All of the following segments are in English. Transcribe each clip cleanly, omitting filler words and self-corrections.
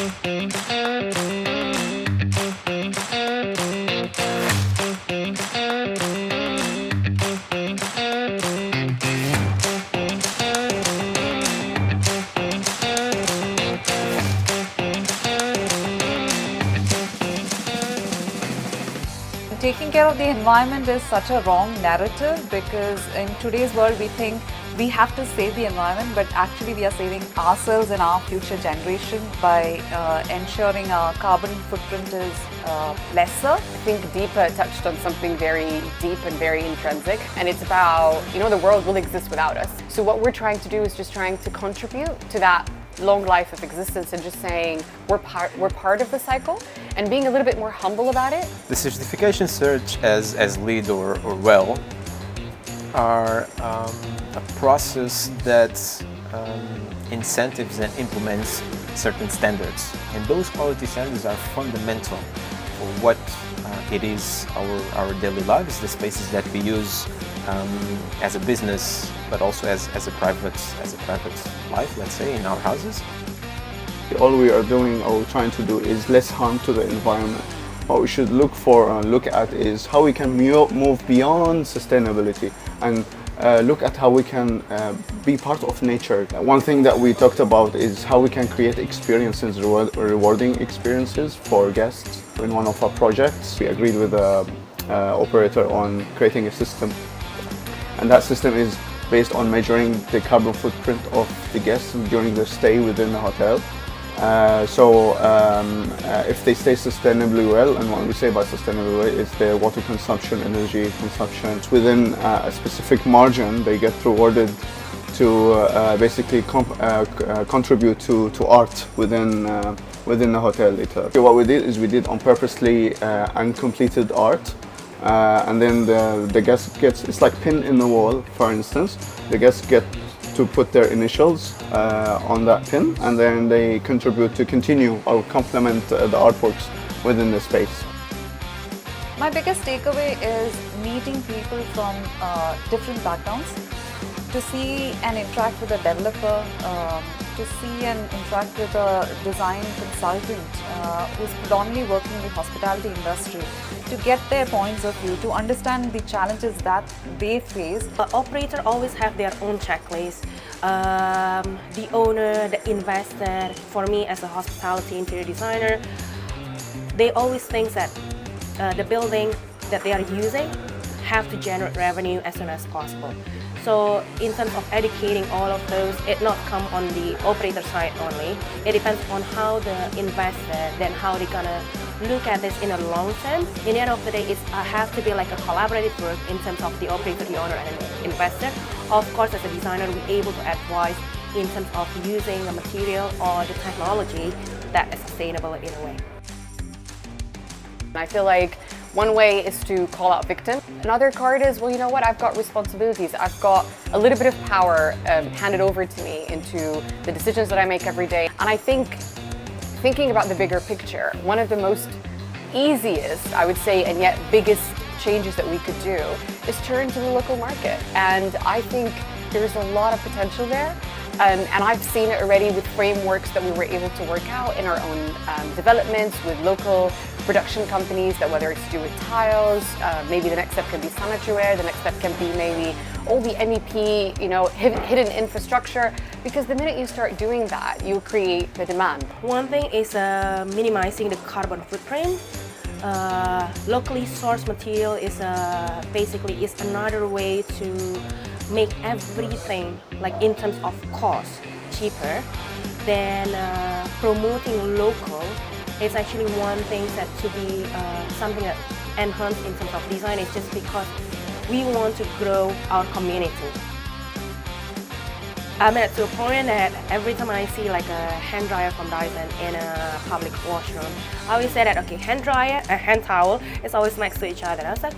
Taking care of the environment is such a wrong narrative, because in today's world we think we have to save the environment, but actually we are saving ourselves and our future generation by ensuring our carbon footprint is lesser. I think Deepa touched on something very deep and very intrinsic, and it's about, the world will exist without us. So what we're trying to do is just trying to contribute to that long life of existence, and just saying we're part of the cycle, and being a little bit more humble about it. The certification search as LEED or WELL are a process that incentives and implements certain standards, and those quality standards are fundamental for what it is our daily lives, the spaces that we use as a business, but also as a private life, let's say, in our houses. All we are doing or trying to do is less harm to the environment. What we should look at is how we can move beyond sustainability and look at how we can be part of nature. One thing that we talked about is how we can create experiences, rewarding experiences for guests. In one of our projects, we agreed with the operator on creating a system, and that system is based on measuring the carbon footprint of the guests during their stay within the hotel. If they stay sustainably well, and what we say by sustainably well is their water consumption, energy consumption, within a specific margin, they get rewarded to basically contribute to art within the hotel later. What we did is we did on purposely uncompleted art. And then the guest gets, it's like pin in the wall, for instance. The guests get to put their initials on that pin, and then they contribute to continue or complement the artworks within the space. My biggest takeaway is meeting people from different backgrounds, to see and interact with a developer, to see and interact with a design consultant who's predominantly working in the hospitality industry, to get their points of view, to understand the challenges that they face. Operator always have their own checklist. The owner, the investor, for me as a hospitality interior designer, they always think that the building that they are using have to generate revenue as soon as possible. So in terms of educating all of those, it not come on the operator side only. It depends on how the investor, then how they're gonna look at this in a long term. In the end of the day, it has to be like a collaborative work in terms of the operator, the owner, and the investor. Of course, as a designer, we're able to advise in terms of using the material or the technology that is sustainable in a way. I feel like one way is to call out victim. Another card is, well, you know what, I've got responsibilities. I've got a little bit of power handed over to me into the decisions that I make every day. And I think, thinking about the bigger picture, one of the most easiest, I would say, and yet biggest changes that we could do is turn to the local market. And I think there's a lot of potential there. And I've seen it already with frameworks that we were able to work out in our own developments with local production companies, that whether it's to do with tiles, maybe the next step can be sanitary, the next step can be maybe all the MEP, hidden infrastructure, because the minute you start doing that, you create the demand. One thing is minimizing the carbon footprint. Locally sourced material is basically is another way to make everything, like in terms of cost, cheaper. Then promoting local is actually one thing that to be something that enhanced in terms of design. Is just because we want to grow our community. I'm at to a point that every time I see like a hand dryer from Dyson in a public washroom, I always say that, okay, hand dryer and hand towel is always next to each other. And I was like,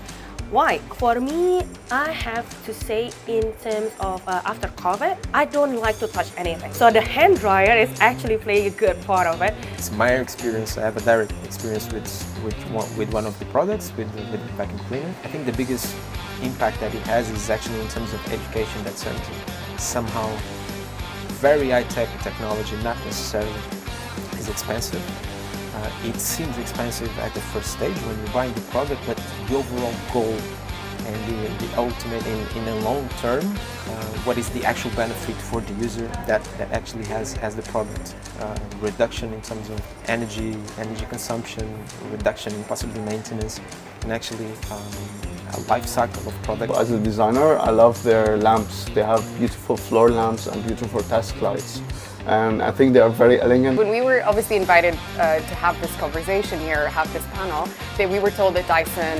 why? For me, I have to say in terms of after COVID, I don't like to touch anything. So the hand dryer is actually playing a good part of it. It's my experience. I have a direct experience with one of the products, with the vacuum cleaner. I think the biggest impact that it has is actually in terms of education. That's somehow very high-tech technology, not necessarily is expensive. It seems expensive at the first stage when you're buying the product, but the overall goal and the ultimate in the long term, what is the actual benefit for the user that actually has the product? Reduction in terms of energy consumption, reduction in possibly maintenance, and actually a life cycle of product. As a designer, I love their lamps. They have beautiful floor lamps and beautiful task lights. And I think they are very elegant. When we were obviously invited to have this conversation here, have this panel, that we were told that Dyson,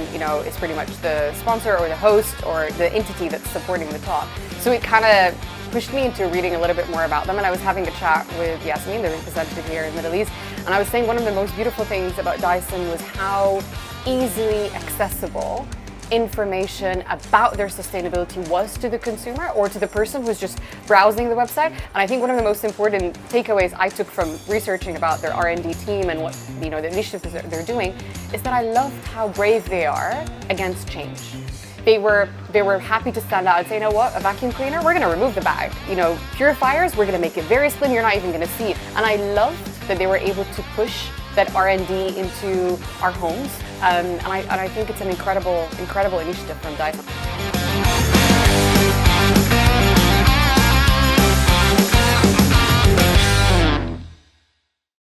is pretty much the sponsor or the host or the entity that's supporting the talk. So it kind of pushed me into reading a little bit more about them, and I was having a chat with Yasmin, the representative here in the Middle East, and I was saying one of the most beautiful things about Dyson was how easily accessible information about their sustainability was to the consumer or to the person who's just browsing the website. And I think one of the most important takeaways I took from researching about their R&D team and what the initiatives that they're doing is that I loved how brave they are against change. They were happy to stand out and say, you know what, a vacuum cleaner, we're going to remove the bag. Purifiers, we're going to make it very slim, you're not even going to see it. And I loved that they were able to push that R&D into our homes. And I think it's an incredible initiative from Dyson.